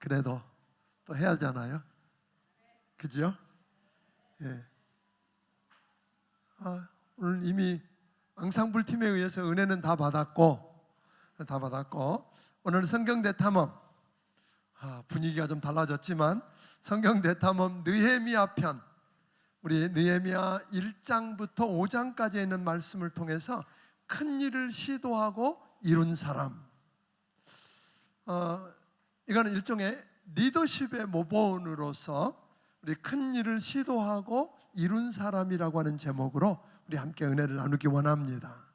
그래도 또 해야 하잖아요. 그죠? 예. 오늘 이미 앙상블 팀에 의해서 은혜는 다 받았고 오늘 성경 대탐험, 분위기가 좀 달라졌지만 성경 대탐험 느헤미야 편, 우리 느헤미야 1장부터 5장까지 있는 말씀을 통해서 큰 일을 시도하고 이룬 사람, 이거는 일종의 리더십의 모본으로서 우리 큰 일을 시도하고 이룬 사람이라고 하는 제목으로 우리 함께 은혜를 나누기 원합니다.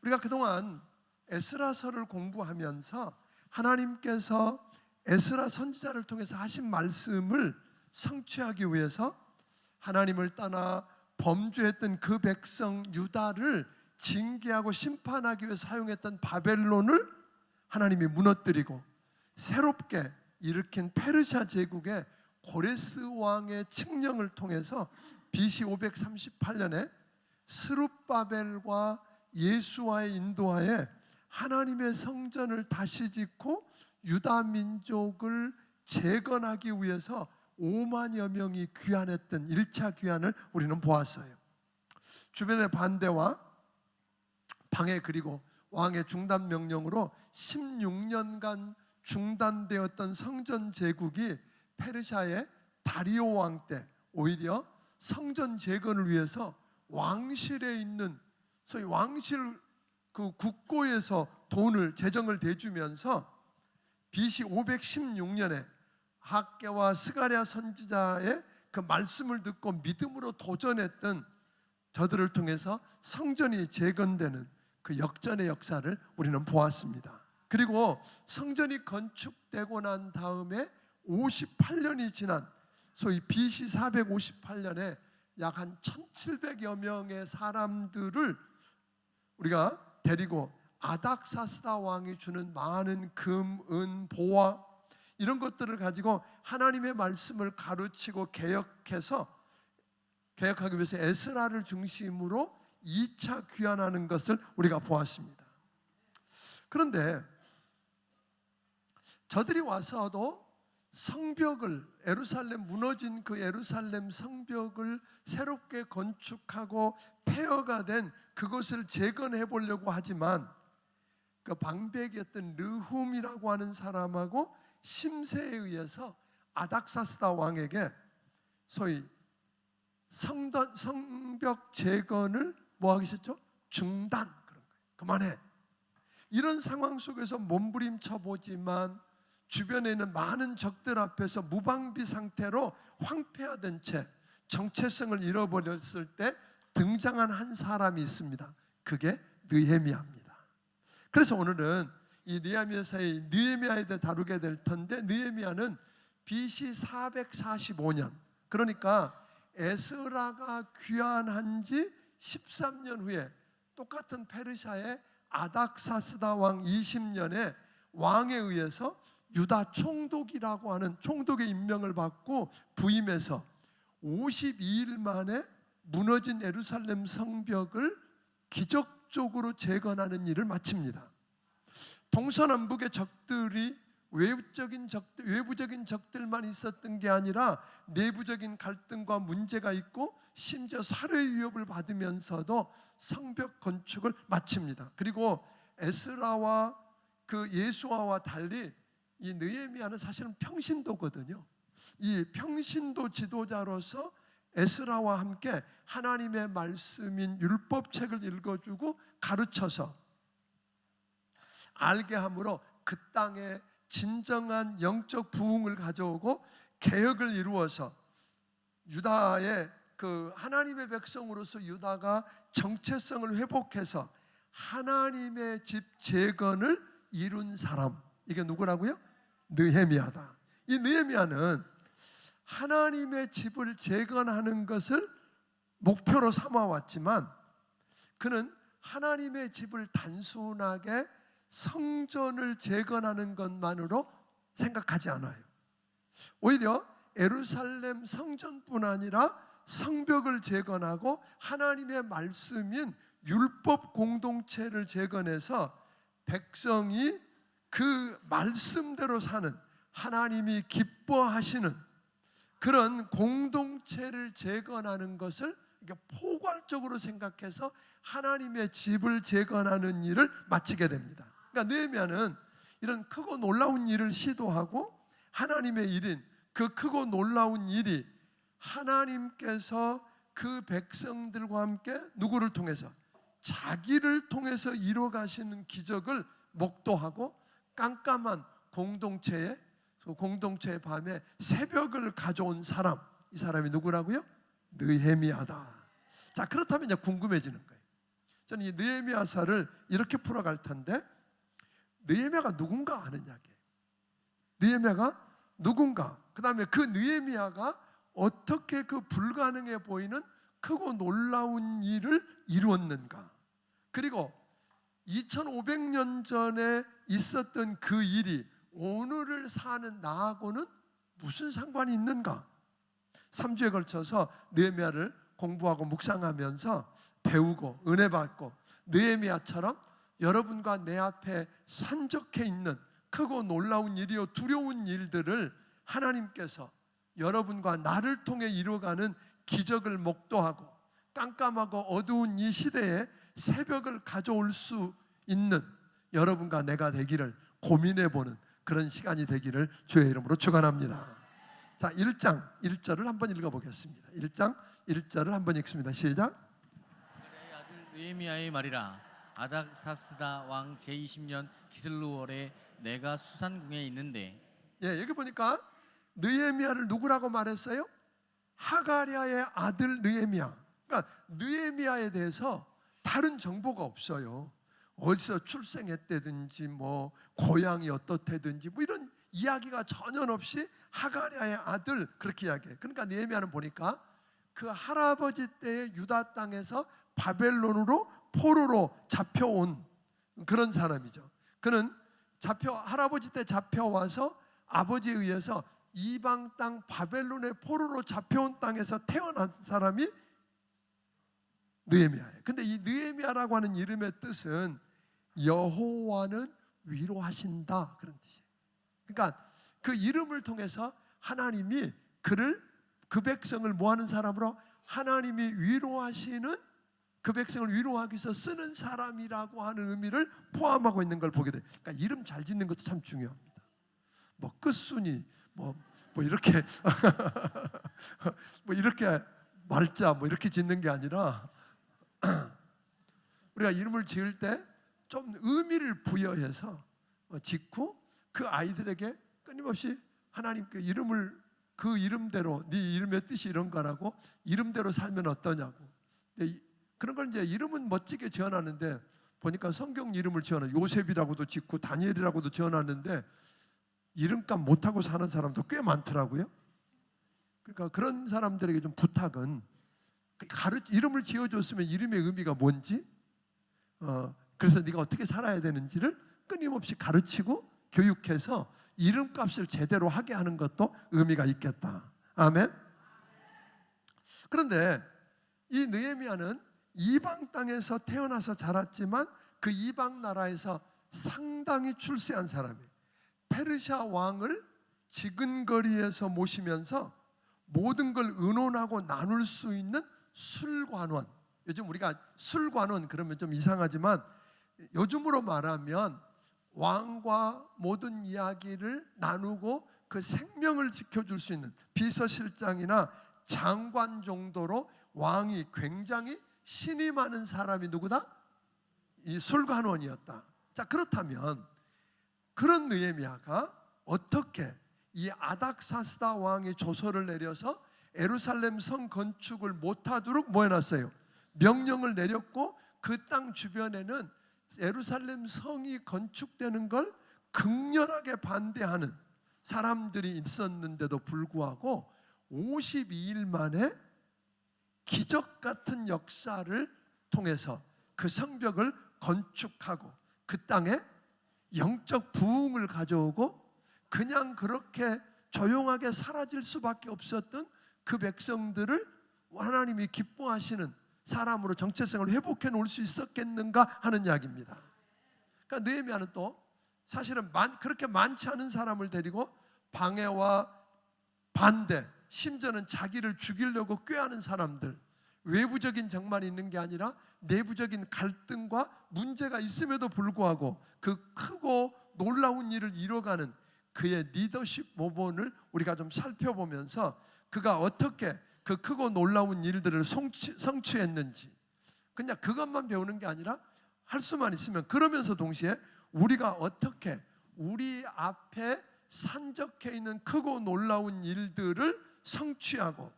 우리가 그동안 에스라서를 공부하면서 하나님께서 에스라 선지자를 통해서 하신 말씀을 성취하기 위해서 하나님을 떠나 범죄했던 그 백성 유다를 징계하고 심판하기 위해 사용했던 바벨론을 하나님이 무너뜨리고 새롭게 일으킨 페르시아 제국의 고레스 왕의 칙령을 통해서 BC 538년에 스룹바벨과 예수와의 인도하에 하나님의 성전을 다시 짓고 유다 민족을 재건하기 위해서 5만여 명이 귀환했던 1차 귀환을 우리는 보았어요. 주변의 반대와 방해 그리고 왕의 중단 명령으로 16년간 중단되었던 성전 제국이 페르시아의 다리오 왕 때 오히려 성전 재건을 위해서 왕실에 있는 소위 왕실 그 국고에서 재정을 대주면서 BC 516년에 학개와 스가랴 선지자의 그 말씀을 듣고 믿음으로 도전했던 저들을 통해서 성전이 재건되는 그 역전의 역사를 우리는 보았습니다. 그리고 성전이 건축되고 난 다음에 58년이 지난 소위 BC 458년에 약 한 1700여 명의 사람들을 우리가 데리고 아닥사스다 왕이 주는 많은 금, 은, 보화 이런 것들을 가지고 하나님의 말씀을 가르치고 개혁하기 위해서 에스라를 중심으로 2차 귀환하는 것을 우리가 보았습니다. 그런데 저들이 와서도 성벽을 무너진 그 예루살렘 성벽을 새롭게 건축하고 폐허가 된 그것을 재건해 보려고 하지만 그 방백이었던 르훔이라고 하는 사람하고 심세에 의해서 아닥사스다 왕에게 소위 성벽 재건을 뭐 하기 싫죠? 중단, 그런 거예요. 그만해. 이런 상황 속에서 몸부림쳐 보지만 주변에 있는 많은 적들 앞에서 무방비 상태로 황폐화된 채 정체성을 잃어버렸을 때 등장한 한 사람이 있습니다. 그게 느헤미야입니다. 그래서 오늘은 이 느헤미야에 대해 다루게 될 텐데, 느헤미야는 BC 445년, 그러니까 에스라가 귀환한 지 13년 후에 똑같은 페르시아의 아닥사스다 왕 20년에 왕에 의해서 유다 총독이라고 하는 총독의 임명을 받고 부임해서 52일 만에 무너진 예루살렘 성벽을 기적적으로 재건하는 일을 마칩니다. 동서남북의 적들이 외부적인 적들만 있었던 게 아니라 내부적인 갈등과 문제가 있고 심지어 살해 위협을 받으면서도 성벽 건축을 마칩니다. 그리고 에스라와 그 예수아와 달리 이 느헤미야는 사실은 평신도거든요. 이 평신도 지도자로서 에스라와 함께 하나님의 말씀인 율법책을 읽어주고 가르쳐서 알게 함으로 그 땅에 진정한 영적 부흥을 가져오고 개혁을 이루어서 유다의 그 하나님의 백성으로서 유다가 정체성을 회복해서 하나님의 집 재건을 이룬 사람, 이게 누구라고요? 느헤미야다. 이 느헤미야는 하나님의 집을 재건하는 것을 목표로 삼아왔지만 그는 하나님의 집을 단순하게 성전을 재건하는 것만으로 생각하지 않아요. 오히려 예루살렘 성전뿐 아니라 성벽을 재건하고 하나님의 말씀인 율법 공동체를 재건해서 백성이 그 말씀대로 사는, 하나님이 기뻐하시는 그런 공동체를 재건하는 것을 포괄적으로 생각해서 하나님의 집을 재건하는 일을 마치게 됩니다. 그러니까 느헤미야는 이런 크고 놀라운 일을 시도하고 하나님의 일인 그 크고 놀라운 일이 하나님께서 그 백성들과 함께 누구를 통해서? 자기를 통해서 이루어 가시는 기적을 목도하고 깜깜한 공동체의 밤에 새벽을 가져온 사람, 이 사람이 누구라고요? 느헤미야다. 자, 그렇다면 이제 궁금해지는 거예요. 저는 이 느헤미야서를 이렇게 풀어갈 텐데, 느헤미야가 누군가 아는 이야기예요. 느헤미야가 누군가, 그 다음에 그 느헤미야가 어떻게 그 불가능해 보이는 크고 놀라운 일을 이루었는가, 그리고 2500년 전에 있었던 그 일이 오늘을 사는 나하고는 무슨 상관이 있는가. 3주에 걸쳐서 느헤미야를 공부하고 묵상하면서 배우고 은혜 받고, 느헤미야처럼 여러분과 내 앞에 산적해 있는 크고 놀라운 일이요 두려운 일들을 하나님께서 여러분과 나를 통해 이루어가는 기적을 목도하고 깜깜하고 어두운 이 시대에 새벽을 가져올 수 있는 여러분과 내가 되기를 고민해보는 그런 시간이 되기를 주의 이름으로 축원합니다. 자, 1장 1절을 한번 읽어보겠습니다. 1장 1절을 한번 읽습니다. 시작. 하갈야의 아들 느헤미야의 말이라. 아닥사스다 왕 제20년 기슬루월에 내가 수산궁에 있는데. 예, 여기 보니까 느헤미야를 누구라고 말했어요? 하갈야의 아들 느헤미야. 그러니까 느헤미야에 대해서 다른 정보가 없어요. 어디서 출생했다든지 뭐 고향이 어떻다든지 뭐 이런 이야기가 전혀 없이 하갈야의 아들 그렇게 이야기해요. 그러니까 느헤미야는 보니까 그 할아버지 때의 유다 땅에서 바벨론으로 포로로 잡혀온 그런 사람이죠. 그는 할아버지 때 잡혀와서 아버지에 의해서 이방 땅 바벨론의 포로로 잡혀온 땅에서 태어난 사람이 느헤미야예요. 근데 이 느헤미야라고 하는 이름의 뜻은 여호와는 위로하신다 그런 뜻이에요. 그러니까 그 이름을 통해서 하나님이 그 백성을 뭐하는 사람으로? 하나님이 위로하시는, 그 백성을 위로하기 위해서 쓰는 사람이라고 하는 의미를 포함하고 있는 걸 보게 돼요. 그러니까 이름 잘 짓는 것도 참 중요합니다. 뭐 끝순이 뭐 이렇게 뭐 이렇게 말자 뭐 이렇게 짓는 게 아니라 우리가 이름을 지을 때 좀 의미를 부여해서 짓고 그 아이들에게 끊임없이 하나님께 이름을 그 이름대로 네 이름의 뜻이 이런 거라고 이름대로 살면 어떠냐고. 그런 걸 이제 이름은 멋지게 지어놨는데 보니까 성경 이름을 지어놔 요셉이라고도 짓고 다니엘이라고도 지어놨는데 이름값 못하고 사는 사람도 꽤 많더라고요. 그러니까 그런 사람들에게 좀 부탁은 이름을 지어줬으면 이름의 의미가 뭔지 그래서 네가 어떻게 살아야 되는지를 끊임없이 가르치고 교육해서 이름값을 제대로 하게 하는 것도 의미가 있겠다. 아멘. 그런데 이 느헤미야는 이방 땅에서 태어나서 자랐지만 그 이방 나라에서 상당히 출세한 사람이에요. 페르시아 왕을 지근거리에서 모시면서 모든 걸 의논하고 나눌 수 있는 술관원. 요즘 우리가 술관원 그러면 좀 이상하지만 요즘으로 말하면 왕과 모든 이야기를 나누고 그 생명을 지켜줄 수 있는 비서실장이나 장관 정도로 왕이 굉장히 신이 많은 사람이 누구다? 이 술관원이었다. 자, 그렇다면 그런 느헤미야가 어떻게 이 아닥사스다 왕이 조서를 내려서 예루살렘 성 건축을 못하도록 뭐 해놨어요? 명령을 내렸고 그 땅 주변에는 예루살렘 성이 건축되는 걸 극렬하게 반대하는 사람들이 있었는데도 불구하고 52일 만에 기적 같은 역사를 통해서 그 성벽을 건축하고 그 땅에 영적 부흥을 가져오고 그냥 그렇게 조용하게 사라질 수밖에 없었던 그 백성들을 하나님이 기뻐하시는 사람으로 정체성을 회복해 놓을 수 있었겠는가 하는 이야기입니다. 그러니까 느헤미야는 또 사실은 그렇게 많지 않은 사람을 데리고 방해와 반대, 심지어는 자기를 죽이려고 꾀하는 사람들, 외부적인 적만 있는 게 아니라 내부적인 갈등과 문제가 있음에도 불구하고 그 크고 놀라운 일을 이뤄가는 그의 리더십 모본을 우리가 좀 살펴보면서 그가 어떻게 그 크고 놀라운 일들을 성취했는지, 그냥 그것만 배우는 게 아니라 할 수만 있으면, 그러면서 동시에 우리가 어떻게 우리 앞에 산적해 있는 크고 놀라운 일들을 성취하고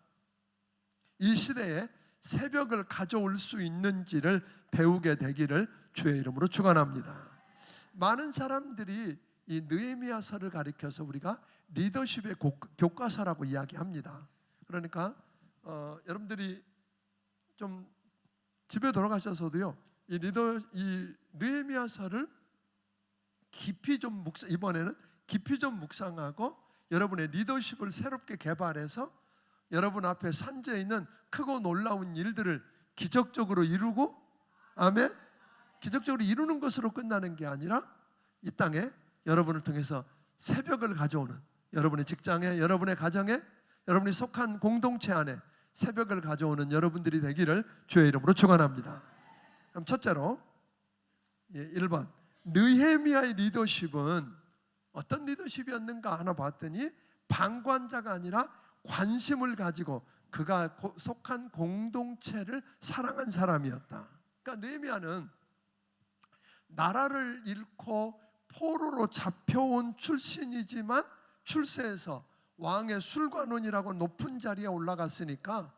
이 시대에 새벽을 가져올 수 있는지를 배우게 되기를 주의 이름으로 축원합니다. 많은 사람들이 이 느헤미야서를 가리켜서 우리가 리더십의 교과서라고 이야기합니다. 그러니까 여러분들이 좀 집에 돌아가셔서도요, 이 느헤미야서를 이번에는 깊이 좀 묵상하고 여러분의 리더십을 새롭게 개발해서 여러분 앞에 산재해 있는 크고 놀라운 일들을 기적적으로 이루고, 아멘, 기적적으로 이루는 것으로 끝나는 게 아니라 이 땅에 여러분을 통해서 새벽을 가져오는, 여러분의 직장에, 여러분의 가정에, 여러분이 속한 공동체 안에 새벽을 가져오는 여러분들이 되기를 주의 이름으로 축원합니다. 그럼 첫째로 1번, 느헤미야의 리더십은 어떤 리더십이었는가 하나 봤더니 방관자가 아니라 관심을 가지고 그가 속한 공동체를 사랑한 사람이었다. 그러니까 느헤미야는 나라를 잃고 포로로 잡혀온 출신이지만 출세해서 왕의 술관원이라고 높은 자리에 올라갔으니까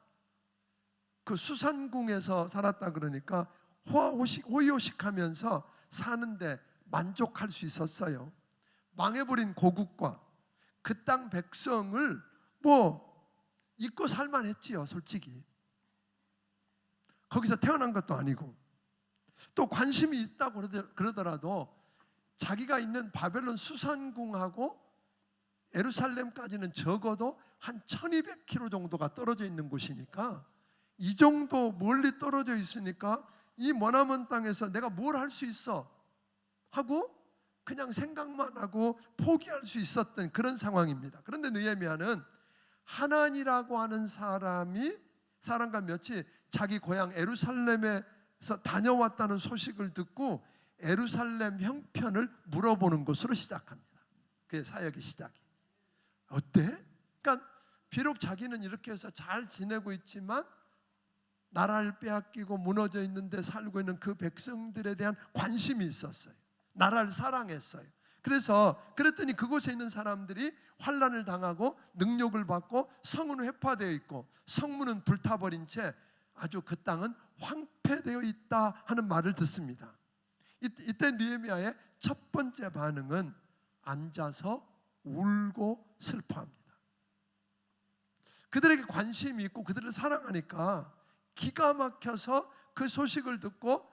그 수산궁에서 살았다 그러니까 호의호식하면서 사는데 만족할 수 있었어요. 망해버린 고국과 그 땅 백성을 잊고 살만했지요. 솔직히 거기서 태어난 것도 아니고, 또 관심이 있다고 그러더라도 자기가 있는 바벨론 수산궁하고 예루살렘까지는 적어도 한 1200km 정도가 떨어져 있는 곳이니까, 이 정도 멀리 떨어져 있으니까 이 머나먼 땅에서 내가 뭘 할 수 있어 하고 그냥 생각만 하고 포기할 수 있었던 그런 상황입니다. 그런데 느헤미야는 하난이라고 하는 사람과 며칠 자기 고향 예루살렘에서 다녀왔다는 소식을 듣고 예루살렘 형편을 물어보는 것으로 시작합니다. 그의 사역의 시작이. 어때? 그러니까 비록 자기는 이렇게 해서 잘 지내고 있지만 나라를 빼앗기고 무너져 있는데 살고 있는 그 백성들에 대한 관심이 있었어요. 나라를 사랑했어요. 그랬더니 그곳에 있는 사람들이 환난을 당하고 능욕을 받고 성은 회파되어 있고 성문은 불타버린 채 아주 그 땅은 황폐되어 있다 하는 말을 듣습니다. 이때 느헤미야의 첫 번째 반응은 앉아서 울고 슬퍼합니다. 그들에게 관심이 있고 그들을 사랑하니까 기가 막혀서 그 소식을 듣고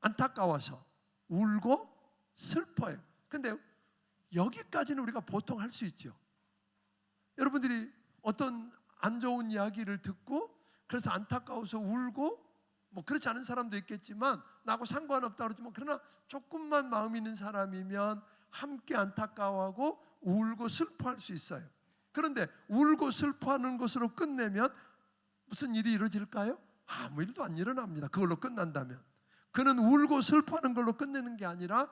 안타까워서 울고 슬퍼요. 근데 여기까지는 우리가 보통 할 수 있죠. 여러분들이 어떤 안 좋은 이야기를 듣고 그래서 안타까워서 울고, 그렇지 않은 사람도 있겠지만 나하고 상관없다 그러지만, 그러나 조금만 마음 있는 사람이면 함께 안타까워하고 울고 슬퍼할 수 있어요. 그런데 울고 슬퍼하는 것으로 끝내면 무슨 일이 이루어질까요? 아무 일도 안 일어납니다. 그걸로 끝난다면. 그는 울고 슬퍼하는 걸로 끝내는 게 아니라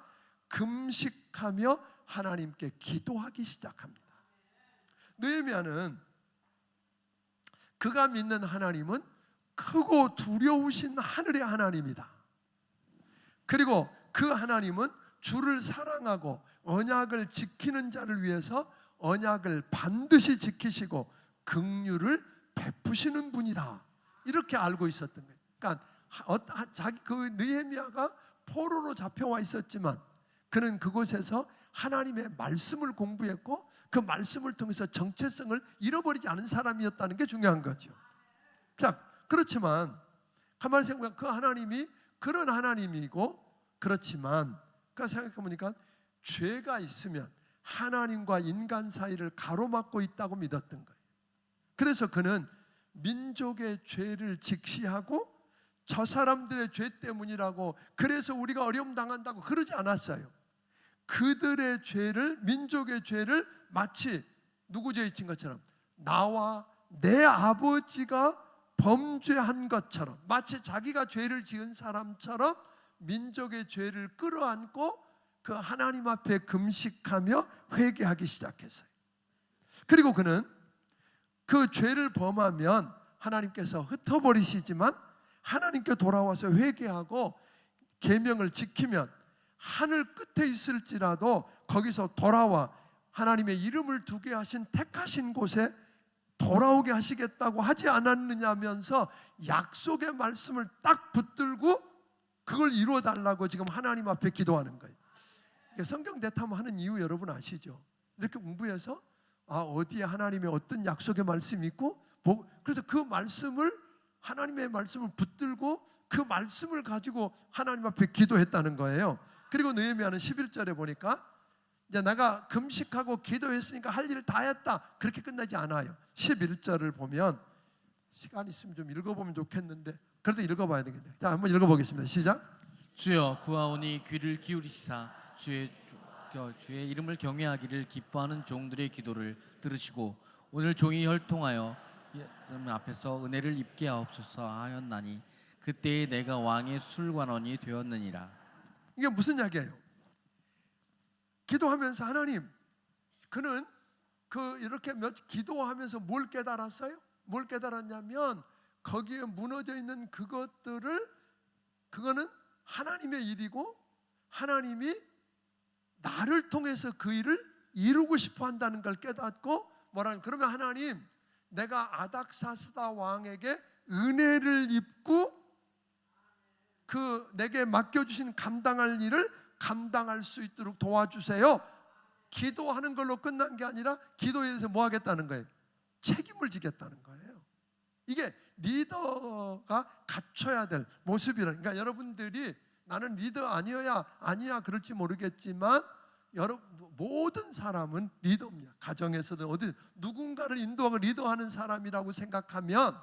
금식하며 하나님께 기도하기 시작합니다. 느헤미야는 그가 믿는 하나님은 크고 두려우신 하늘의 하나님이다. 그리고 그 하나님은 주를 사랑하고 언약을 지키는 자를 위해서 언약을 반드시 지키시고 긍휼을 베푸시는 분이다. 이렇게 알고 있었던 거예요. 그러니까 그 느헤미야가 포로로 잡혀와 있었지만 그는 그곳에서 하나님의 말씀을 공부했고 그 말씀을 통해서 정체성을 잃어버리지 않은 사람이었다는 게 중요한 거죠. 자, 그렇지만 가만히 생각하면 그 하나님이 그런 하나님이고, 그렇지만 그 생각해보니까 죄가 있으면 하나님과 인간 사이를 가로막고 있다고 믿었던 거예요. 그래서 그는 민족의 죄를 직시하고 저 사람들의 죄 때문이라고, 그래서 우리가 어려움 당한다고 그러지 않았어요. 그들의 죄를, 민족의 죄를 마치 누구 죄 지은 것처럼 나와 내 아버지가 범죄한 것처럼, 마치 자기가 죄를 지은 사람처럼 민족의 죄를 끌어안고 그 하나님 앞에 금식하며 회개하기 시작했어요. 그리고 그는 그 죄를 범하면 하나님께서 흩어버리시지만 하나님께 돌아와서 회개하고 계명을 지키면 하늘 끝에 있을지라도 거기서 돌아와 하나님의 이름을 두게 하신 택하신 곳에 돌아오게 하시겠다고 하지 않았느냐면서 약속의 말씀을 딱 붙들고 그걸 이루어 달라고 지금 하나님 앞에 기도하는 거예요. 성경 대탐하는 이유 여러분 아시죠? 이렇게 공부해서 어디에 하나님의 어떤 약속의 말씀이 있고, 그래서 그 말씀을, 하나님의 말씀을 붙들고 그 말씀을 가지고 하나님 앞에 기도했다는 거예요. 그리고 느헤미야는 11절에 보니까 이제 내가 금식하고 기도했으니까 할 일을 다 했다, 그렇게 끝나지 않아요. 11절을 보면, 시간 있으면 좀 읽어보면 좋겠는데 그래도 읽어봐야 되겠네요. 자, 한번 읽어보겠습니다. 시작. 주여 구하오니 귀를 기울이시사 주의 이름을 경외하기를 기뻐하는 종들의 기도를 들으시고 오늘 종이 혈통하여 앞에서 은혜를 입게 하옵소서 하였나니 그때에 내가 왕의 술관원이 되었느니라. 이게 무슨 이야기예요? 기도하면서 하나님, 그는 이렇게 기도하면서 뭘 깨달았어요? 뭘 깨달았냐면 거기에 무너져 있는 그거는 하나님의 일이고 하나님이 나를 통해서 그 일을 이루고 싶어 한다는 걸 깨닫고 그러면 하나님, 내가 아닥사스다 왕에게 은혜를 입고 내게 맡겨주신 감당할 일을 감당할 수 있도록 도와주세요. 기도하는 걸로 끝난 게 아니라 기도에 대해서 뭐 하겠다는 거예요? 책임을 지겠다는 거예요. 이게 리더가 갖춰야 될 모습이라는, 그러니까 여러분들이 나는 리더 아니야 그럴지 모르겠지만 모든 사람은 리더입니다. 가정에서든 어디 누군가를 인도하고 리더하는 사람이라고 생각하면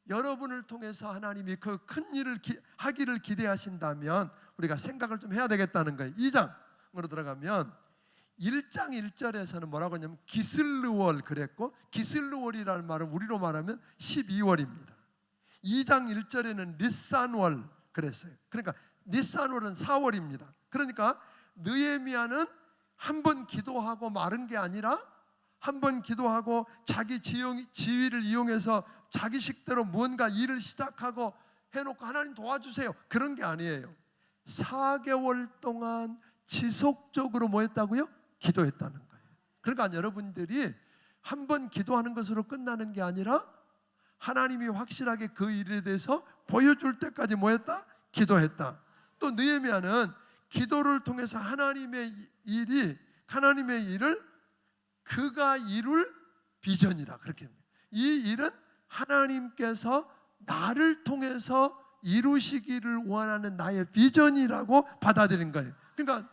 여러분을 통해서 하나님이 그 큰 일을 하기를 기대하신다면 우리가 생각을 좀 해야 되겠다는 거예요. 2장으로 들어가면 1장 1절에서는 뭐라고 하냐면 기슬르월 그랬고, 기슬르월이라는 말은 우리로 말하면 12월입니다. 2장 1절에는 니산월 그랬어요. 그러니까 니산월은 4월입니다. 그러니까 느헤미야는 한 번 기도하고 마른 게 아니라 한 번 기도하고 자기 지위를 이용해서 자기 식대로 무언가 일을 시작하고 해놓고 하나님 도와주세요, 그런 게 아니에요. 4개월 동안 지속적으로 뭐 했다고요? 기도했다는 거예요. 그러니까 여러분들이 한 번 기도하는 것으로 끝나는 게 아니라 하나님이 확실하게 그 일에 대해서 보여줄 때까지 뭐 했다? 기도했다. 또 느헤미야는 기도를 통해서 하나님의 일을 그가 이룰 비전이다, 그렇게 합니다. 이 일은 하나님께서 나를 통해서 이루시기를 원하는 나의 비전이라고 받아들인 거예요. 그러니까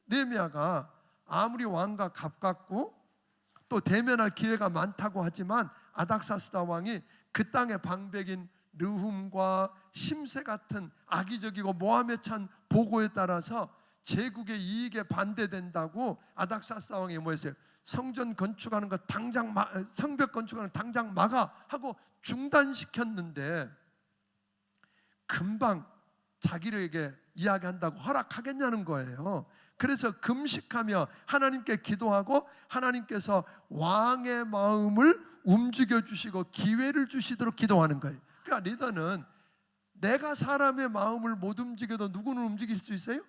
느헤미야가 아무리 왕과 가깝고 또 대면할 기회가 많다고 하지만 아닥사스다 왕이 그 땅의 방백인 르훔과 심세 같은 악의적이고 모함에 찬 보고에 따라서 제국의 이익에 반대된다고 아닥사스다 왕이 뭐 했어요? 성전 건축하는 거 당장 성벽 건축하는 거 당장 막아 하고 중단시켰는데 금방 자기에게 이야기한다고 허락하겠냐는 거예요. 그래서 금식하며 하나님께 기도하고 하나님께서 왕의 마음을 움직여 주시고 기회를 주시도록 기도하는 거예요. 그러니까 리더는 내가 사람의 마음을 못 움직여도 누구는 움직일 수 있어요?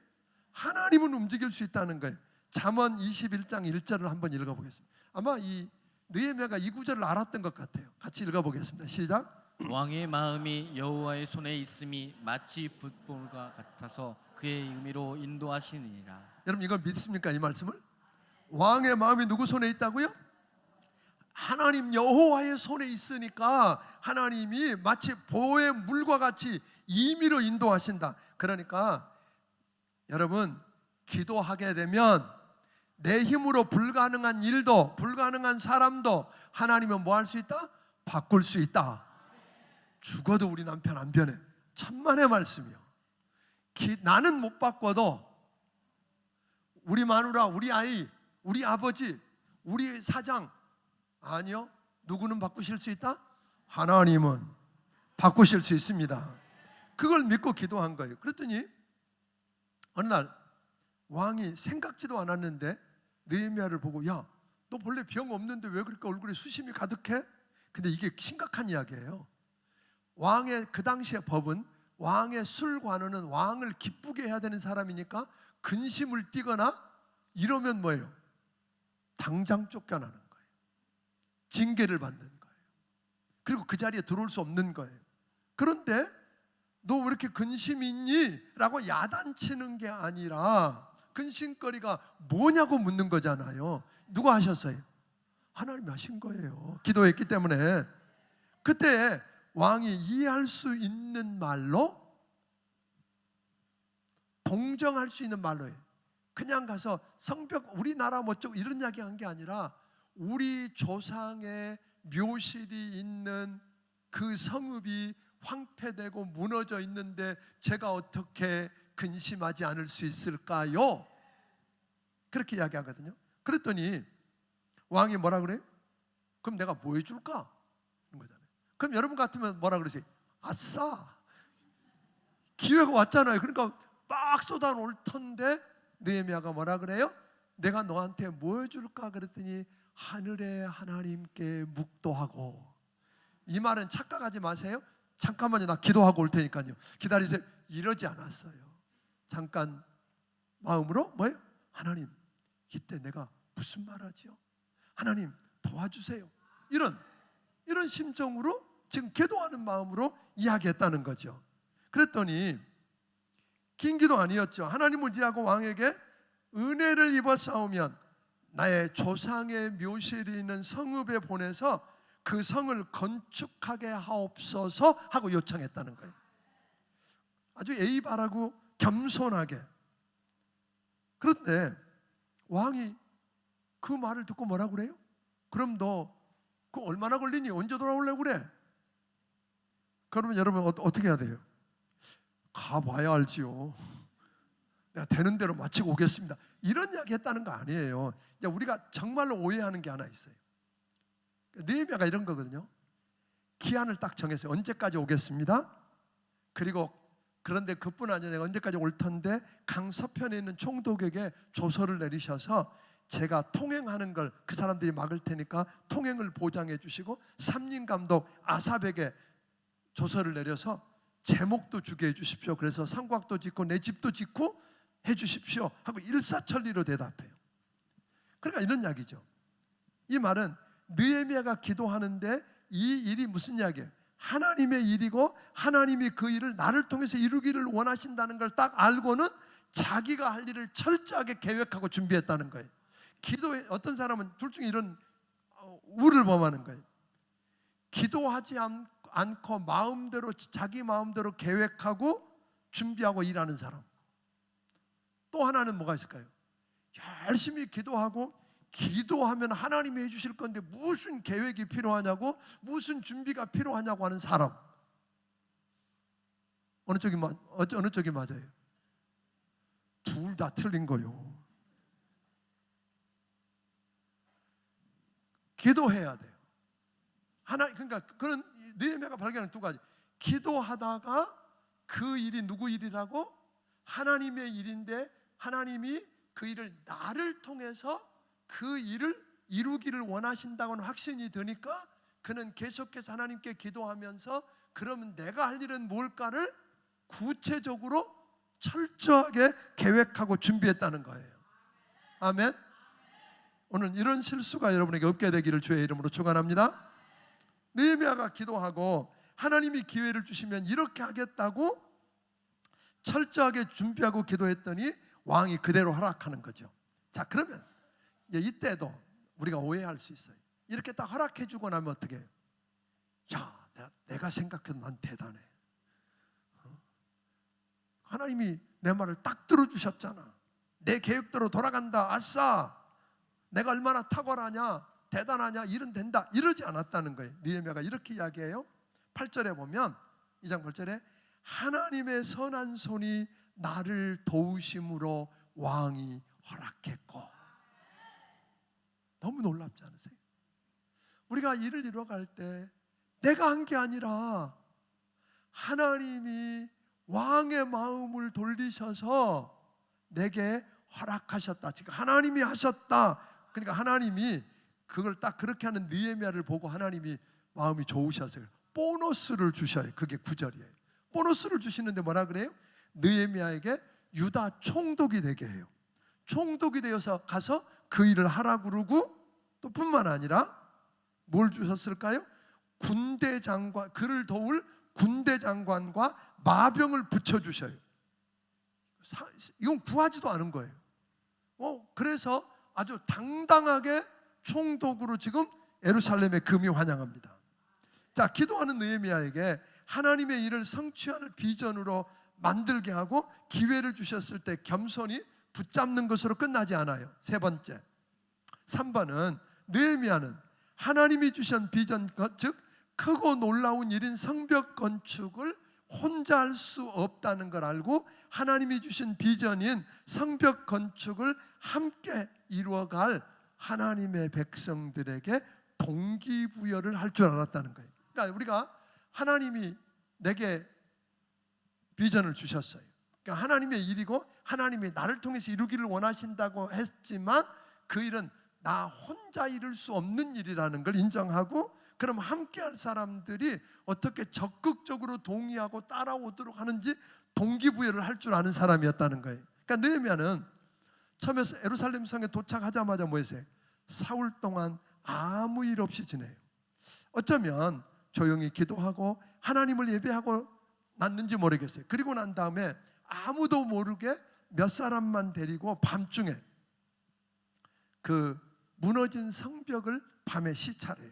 하나님은 움직일 수 있다는 거예요. 잠언 21장 1절을 한번 읽어보겠습니다. 아마 이 느헤미야가 이 구절을 알았던 것 같아요. 같이 읽어보겠습니다. 시작. 왕의 마음이 여호와의 손에 있음이 마치 붓볼과 같아서 그의 의미로 인도하시느니라. 여러분 이걸 믿습니까? 이 말씀을? 왕의 마음이 누구 손에 있다고요? 하나님 여호와의 손에 있으니까 하나님이 마치 보의 물과 같이 임의로 인도하신다. 그러니까 여러분 기도하게 되면 내 힘으로 불가능한 일도 불가능한 사람도 하나님은 뭐 할 수 있다? 바꿀 수 있다. 죽어도 우리 남편 안 변해. 천만의 말씀이요. 나는 못 바꿔도 우리 마누라, 우리 아이, 우리 아버지, 우리 사장 아니요. 누구는 바꾸실 수 있다? 하나님은 바꾸실 수 있습니다. 그걸 믿고 기도한 거예요. 그랬더니 어느 날 왕이 생각지도 않았는데 느헤미야를 보고 야, 너 본래 병 없는데 왜 그렇게 얼굴에 수심이 가득해? 근데 이게 심각한 이야기예요. 왕의 그 당시의 법은 왕의 술관원은 왕을 기쁘게 해야 되는 사람이니까 근심을 띠거나 이러면 뭐예요? 당장 쫓겨나는 거예요. 징계를 받는 거예요. 그리고 그 자리에 들어올 수 없는 거예요. 그런데 너 왜 이렇게 근심이 있니? 라고 야단치는 게 아니라 근심거리가 뭐냐고 묻는 거잖아요. 누가 하셨어요? 하나님이 하신 거예요. 기도했기 때문에. 그때 왕이 이해할 수 있는 말로, 동정할 수 있는 말로예요. 그냥 가서 성벽 우리나라 뭐쩌고 이런 이야기 한 게 아니라 우리 조상의 묘실이 있는 그 성읍이 황폐되고 무너져 있는데 제가 어떻게 근심하지 않을 수 있을까요? 그렇게 이야기하거든요. 그랬더니 왕이 뭐라 그래요? 그럼 내가 뭐 해줄까? 그런 거잖아요. 그럼 여러분 같으면 뭐라 그러지? 아싸, 기회가 왔잖아요. 그러니까 막 쏟아놓을 텐데 느헤미야가 뭐라 그래요? 내가 너한테 뭐 해줄까? 그랬더니 하늘의 하나님께 묵도하고. 이 말은 착각하지 마세요. 잠깐만요, 나 기도하고 올 테니까요, 기다리세요. 이러지 않았어요. 잠깐 마음으로 뭐예요? 하나님, 이때 내가 무슨 말하지요? 하나님 도와주세요. 이런 심정으로 지금 기도하는 마음으로 이야기했다는 거죠. 그랬더니 긴 기도 아니었죠. 하나님을 의지하고 왕에게 은혜를 입어 싸우면 나의 조상의 묘실이 있는 성읍에 보내서 그 성을 건축하게 하옵소서 하고 요청했다는 거예요. 아주 예의 바라고 겸손하게. 그런데 왕이 그 말을 듣고 뭐라 그래요? 그럼 너 그 얼마나 걸리니? 언제 돌아오려고 그래? 그러면 여러분 어떻게 해야 돼요? 가봐야 알지요. 내가 되는 대로 마치고 오겠습니다. 이런 이야기 했다는 거 아니에요. 우리가 정말로 오해하는 게 하나 있어요. 느헤미야가 이런 거거든요. 기한을 딱 정했어요. 언제까지 오겠습니다. 그리고 그런데 그뿐 아니라 내가 언제까지 올 텐데 강서편에 있는 총독에게 조서를 내리셔서 제가 통행하는 걸 그 사람들이 막을 테니까 통행을 보장해 주시고 삼림감독 아삽에게 조서를 내려서 제목도 주게 해주십시오. 그래서 성곽도 짓고 내 집도 짓고 해주십시오 하고 일사천리로 대답해요. 그러니까 이런 이야기죠. 이 말은 느헤미야가 기도하는데 이 일이 무슨 이야기예요? 하나님의 일이고 하나님이 그 일을 나를 통해서 이루기를 원하신다는 걸 딱 알고는 자기가 할 일을 철저하게 계획하고 준비했다는 거예요. 기도에 어떤 사람은 둘 중에 이런 우를 범하는 거예요. 기도하지 않고 마음대로 자기 마음대로 계획하고 준비하고 일하는 사람. 또 하나는 뭐가 있을까요? 열심히 기도하고 기도하면 하나님이 해주실 건데 무슨 계획이 필요하냐고, 무슨 준비가 필요하냐고 하는 사람. 어느 쪽이 맞아요? 둘 다 틀린 거요. 기도해야 돼요. 그러니까 그런 느헤미야가 발견한 두 가지. 기도하다가 그 일이 누구 일이라고? 하나님의 일인데 하나님이 그 일을 나를 통해서 그 일을 이루기를 원하신다고는 확신이 드니까 그는 계속해서 하나님께 기도하면서 그러면 내가 할 일은 뭘까를 구체적으로 철저하게 계획하고 준비했다는 거예요. 아멘. 오늘 이런 실수가 여러분에게 없게 되기를 주의 이름으로 축원합니다. 느헤미야가 기도하고 하나님이 기회를 주시면 이렇게 하겠다고 철저하게 준비하고 기도했더니 왕이 그대로 허락하는 거죠. 자, 그러면 이때도 우리가 오해할 수 있어요. 이렇게 딱 허락해 주고 나면 어떻게 해요? 야, 내가 생각해도 난 대단해. 하나님이 내 말을 딱 들어주셨잖아. 내 계획대로 돌아간다. 아싸, 내가 얼마나 탁월하냐, 대단하냐, 일은 된다. 이러지 않았다는 거예요. 느헤미야가 이렇게 이야기해요. 8절에 보면 2장 8절에 하나님의 선한 손이 나를 도우심으로 왕이 허락했고. 너무 놀랍지 않으세요? 우리가 일을 이루어갈 때 내가 한 게 아니라 하나님이 왕의 마음을 돌리셔서 내게 허락하셨다. 지금 하나님이 하셨다. 그러니까 하나님이 그걸 딱 그렇게 하는 느헤미야를 보고 하나님이 마음이 좋으셔서요. 보너스를 주셔요. 그게 9절이에요. 보너스를 주시는데 뭐라 그래요? 느헤미야에게 유다 총독이 되게 해요. 총독이 되어서 가서 그 일을 하라 그러고, 또 뿐만 아니라 뭘 주셨을까요? 군대 장관, 그를 도울 군대 장관과 마병을 붙여주셔요. 이건 구하지도 않은 거예요. 그래서 아주 당당하게 총독으로 지금 예루살렘에 금이 환영합니다. 자, 기도하는 느헤미야에게 하나님의 일을 성취할 비전으로 만들게 하고 기회를 주셨을 때 겸손히 붙잡는 것으로 끝나지 않아요. 세 번째, 3번은 느헤미야는 하나님이 주신 비전, 즉 크고 놀라운 일인 성벽 건축을 혼자 할 수 없다는 걸 알고 하나님이 주신 비전인 성벽 건축을 함께 이루어갈 하나님의 백성들에게 동기부여를 할 줄 알았다는 거예요. 그러니까 우리가 하나님이 내게 비전을 주셨어요. 그러니까 하나님의 일이고 하나님이 나를 통해서 이루기를 원하신다고 했지만 그 일은 나 혼자 이룰 수 없는 일이라는 걸 인정하고, 그럼 함께할 사람들이 어떻게 적극적으로 동의하고 따라오도록 하는지 동기부여를 할 줄 아는 사람이었다는 거예요. 그러니까 느헤미야는 처음에 예루살렘 성에 도착하자마자 뭐 했어요? 사흘 동안 아무 일 없이 지내요. 어쩌면 조용히 기도하고 하나님을 예배하고 났는지 모르겠어요. 그리고 난 다음에 아무도 모르게 몇 사람만 데리고 밤중에 그 무너진 성벽을 밤에 시찰해요.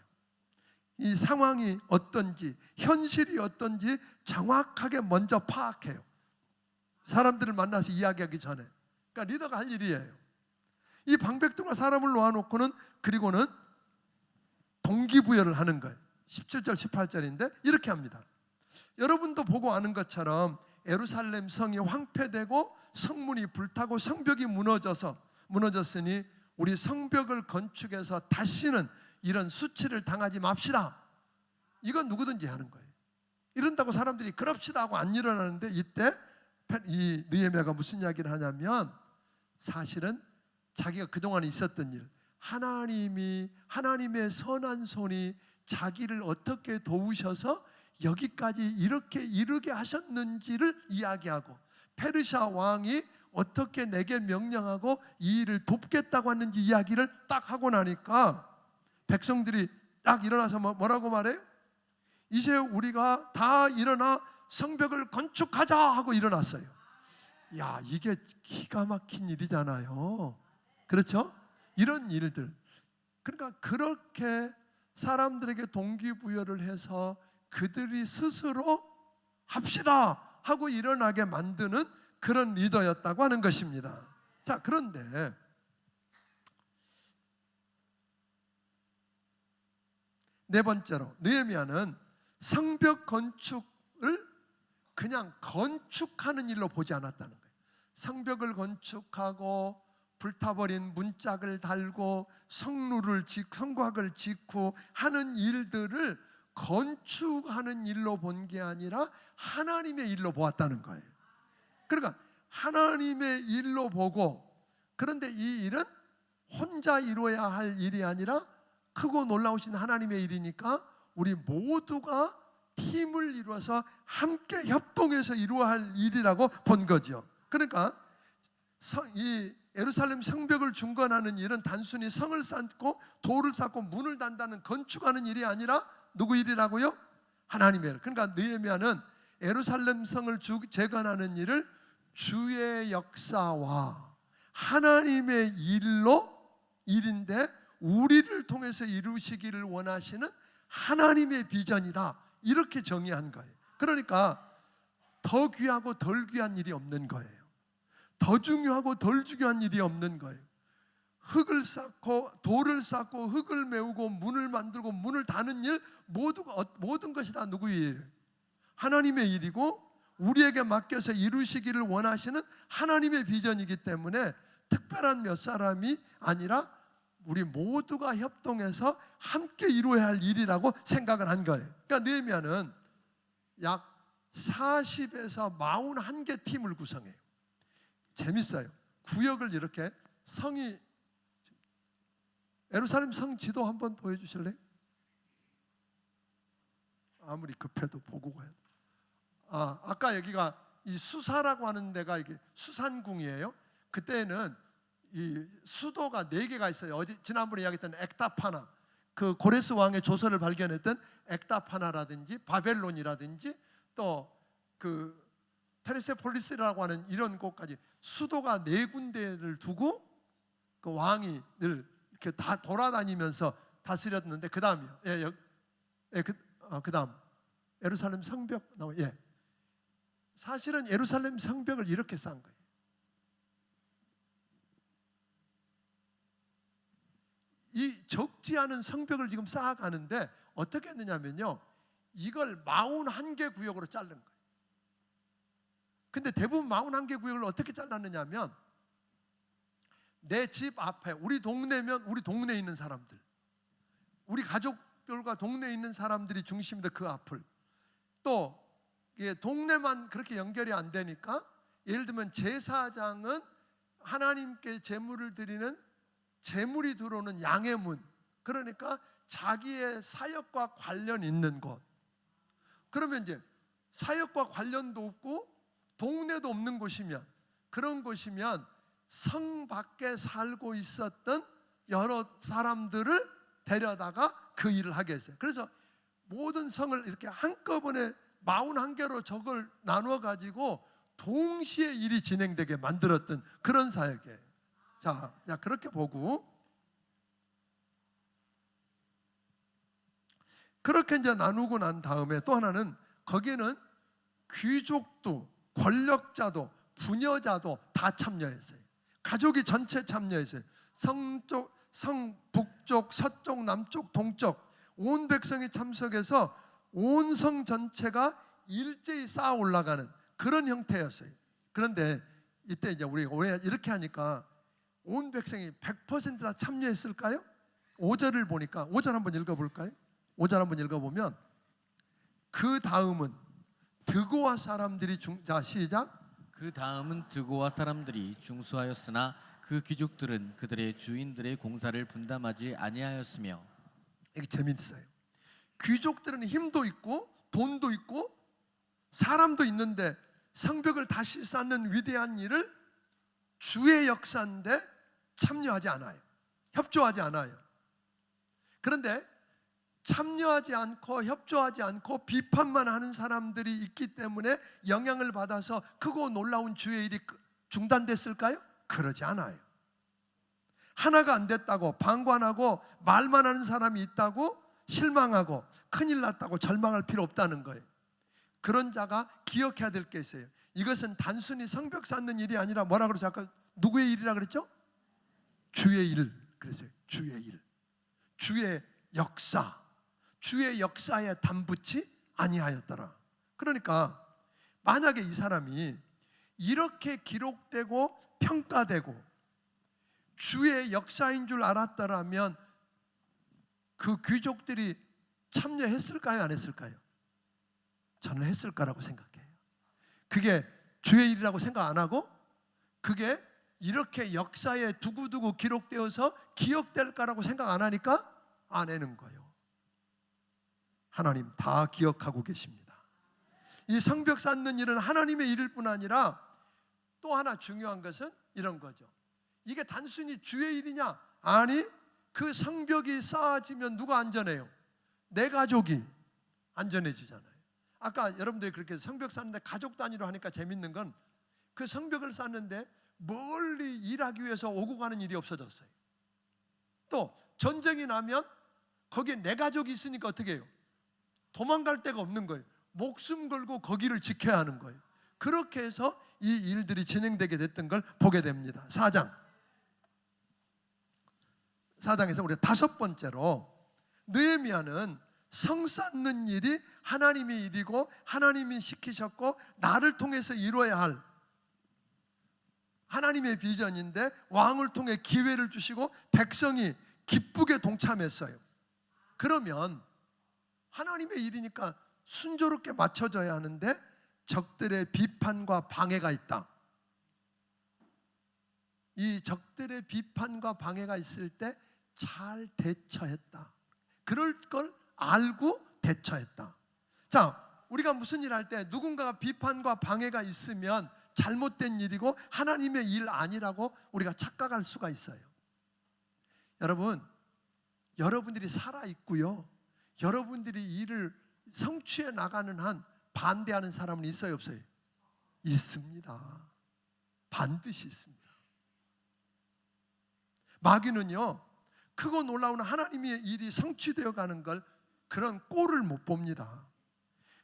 이 상황이 어떤지, 현실이 어떤지 정확하게 먼저 파악해요. 사람들을 만나서 이야기하기 전에. 그러니까 리더가 할 일이에요. 이 방백들과 사람을 놓아놓고는, 그리고는 동기부여를 하는 거예요. 17절 18절인데 이렇게 합니다. 여러분도 보고 아는 것처럼 예루살렘 성이 황폐되고 성문이 불타고 성벽이 무너졌으니 우리 성벽을 건축해서 다시는 이런 수치를 당하지 맙시다. 이건 누구든지 하는 거예요. 이런다고 사람들이 그럽시다 하고 안 일어나는데, 이때 이 느헤미야가 무슨 이야기를 하냐면, 사실은 자기가 그동안 있었던 일, 하나님의 선한 손이 자기를 어떻게 도우셔서 여기까지 이렇게 이르게 하셨는지를 이야기하고, 페르시아 왕이 어떻게 내게 명령하고 이 일을 돕겠다고 하는지 이야기를 딱 하고 나니까 백성들이 딱 일어나서 뭐라고 말해요? 이제 우리가 다 일어나 성벽을 건축하자 하고 일어났어요. 야, 이게 기가 막힌 일이잖아요. 그렇죠? 이런 일들. 그러니까 그렇게 사람들에게 동기부여를 해서 그들이 스스로 합시다 하고 일어나게 만드는 그런 리더였다고 하는 것입니다. 자, 그런데 네 번째로 느헤미야는 성벽 건축을 그냥 건축하는 일로 보지 않았다는 거예요. 성벽을 건축하고 불타버린 문짝을 달고 성곽을 짓고 하는 일들을 건축하는 일로 본 게 아니라 하나님의 일로 보았다는 거예요. 그러니까 하나님의 일로 보고, 그런데 이 일은 혼자 이루어야 할 일이 아니라 크고 놀라우신 하나님의 일이니까 우리 모두가 팀을 이루어서 함께 협동해서 이루어야 할 일이라고 본 거죠. 그러니까 이 예루살렘 성벽을 중건하는 일은 단순히 성을 쌓고 돌을 쌓고 문을 단다는 건축하는 일이 아니라 누구 일이라고요? 하나님의 일. 그러니까 느헤미야는 예루살렘 성을 재건하는 일을 주의 역사와 하나님의 일인데 우리를 통해서 이루시기를 원하시는 하나님의 비전이다, 이렇게 정의한 거예요. 그러니까 더 귀하고 덜 귀한 일이 없는 거예요. 더 중요하고 덜 중요한 일이 없는 거예요. 흙을 쌓고 돌을 쌓고 흙을 메우고 문을 만들고 문을 다는 일, 모든 것이 다 누구의 일? 하나님의 일이고 우리에게 맡겨서 이루시기를 원하시는 하나님의 비전이기 때문에 특별한 몇 사람이 아니라 우리 모두가 협동해서 함께 이루어야 할 일이라고 생각을 한 거예요. 그러니까 느헤미야는 약 40에서 41개 팀을 구성해요. 재밌어요. 구역을 이렇게 성이, 예루살렘 성 지도 한번 보여주실래요? 아무리 급해도 보고 가요. 아까 여기가 이 수사라고 하는 데가 이게 수산궁이에요. 그때는 이 수도가 4개가 있어요. 지난번에 이야기했던 엑다파나, 그 고레스 왕의 조서를 발견했던 엑다파나라든지 바벨론이라든지 또 그 페르세폴리스라고 하는 이런 곳까지 수도가 4군데를 두고 그 왕이 늘 이렇게 다 돌아다니면서 다스렸는데, 그 다음이요. 그 다음 예루살렘 성벽 나와. 사실은 예루살렘 성벽을 이렇게 쌓은 거예요. 이 적지 않은 성벽을 지금 쌓아가는데 어떻게 했느냐면요, 이걸 41개 구역으로 자른 거예요. 근데 대부분 41개 구역을 어떻게 잘랐느냐면, 내 집 앞에, 우리 동네면 우리 동네에 있는 사람들, 우리 가족들과 동네에 있는 사람들이 중심인데 그 앞을, 또 동네만 그렇게 연결이 안 되니까, 예를 들면 제사장은 하나님께 제물을 드리는 제물이 들어오는 양의 문, 그러니까 자기의 사역과 관련 있는 곳. 그러면 이제 사역과 관련도 없고 동네도 없는 곳이면, 그런 곳이면 성 밖에 살고 있었던 여러 사람들을 데려다가 그 일을 하게 했어요. 그래서 모든 성을 이렇게 한꺼번에 41개로 저걸 나누어 가지고 동시에 일이 진행되게 만들었던 그런 사역이에요. 자, 그렇게 보고, 그렇게 이제 나누고 난 다음에 또 하나는, 거기에는 귀족도 권력자도 부녀자도 다 참여했어요. 가족이 전체 참여했어요. 성 북쪽, 서쪽, 남쪽, 동쪽 온 백성이 참석해서 온 성 전체가 일제히 쌓아 올라가는 그런 형태였어요. 그런데 이때 이제 우리가 왜 이렇게 하니까 온 백성이 100% 다 참여했을까요? 5절을 보니까, 5절 한번 읽어볼까요? 5절 한번 읽어보면, 그 다음은 드고아 사람들이 시작. 그 다음은 드고아 사람들이 중수하였으나 그 귀족들은 그들의 주인들의 공사를 분담하지 아니하였으며. 이게 재밌어요. 귀족들은 힘도 있고 돈도 있고 사람도 있는데 성벽을 다시 쌓는 위대한 일을 주의 역사인데 참여하지 않아요. 협조하지 않아요. 그런데 참여하지 않고 협조하지 않고 비판만 하는 사람들이 있기 때문에 영향을 받아서 크고 놀라운 주의 일이 중단됐을까요? 그러지 않아요. 하나가 안 됐다고 방관하고 말만 하는 사람이 있다고 실망하고 큰일 났다고 절망할 필요 없다는 거예요. 그런 자가 기억해야 될 게 있어요. 이것은 단순히 성벽 쌓는 일이 아니라 뭐라 그러죠? 아까 누구의 일이라 그랬죠? 주의 일. 그랬어요. 주의 일. 주의 역사. 주의 역사에 담붙지 아니하였더라. 그러니까 만약에 이 사람이 이렇게 기록되고 평가되고 주의 역사인 줄 알았더라면 그 귀족들이 참여했을까요? 안 했을까요? 저는 했을 거라고 생각해요. 그게 주의 일이라고 생각 안 하고 그게 이렇게 역사에 두고두고 기록되어서 기억될 거라고 생각 안 하니까 안 하는 거예요. 하나님 다 기억하고 계십니다. 이 성벽 쌓는 일은 하나님의 일일 뿐 아니라 또 하나 중요한 것은 이런 거죠. 이게 단순히 주의 일이냐? 아니, 그 성벽이 쌓아지면 누가 안전해요? 내 가족이 안전해지잖아요. 아까 여러분들이 그렇게 성벽 쌓는데 가족 단위로 하니까 재밌는 건, 그 성벽을 쌓는데 멀리 일하기 위해서 오고 가는 일이 없어졌어요. 또 전쟁이 나면 거기에 내 가족이 있으니까 어떻게 해요? 도망갈 데가 없는 거예요. 목숨 걸고 거기를 지켜야 하는 거예요. 그렇게 해서 이 일들이 진행되게 됐던 걸 보게 됩니다. 4장에서 우리가 5번째로, 느헤미야는 성 쌓는 일이 하나님의 일이고 하나님이 시키셨고 나를 통해서 이루어야 할 하나님의 비전인데 왕을 통해 기회를 주시고 백성이 기쁘게 동참했어요. 그러면 하나님의 일이니까 순조롭게 맞춰져야 하는데 적들의 비판과 방해가 있다. 이 적들의 비판과 방해가 있을 때 잘 대처했다. 그럴 걸 알고 대처했다. 자, 우리가 무슨 일 할 때 누군가가 비판과 방해가 있으면 잘못된 일이고 하나님의 일 아니라고 우리가 착각할 수가 있어요. 여러분, 여러분들이 살아있고요, 여러분들이 일을 성취해 나가는 한 반대하는 사람은 있어요, 없어요? 있습니다. 반드시 있습니다. 마귀는요, 크고 놀라운 하나님의 일이 성취되어 가는 걸 그런 꼴을 못 봅니다.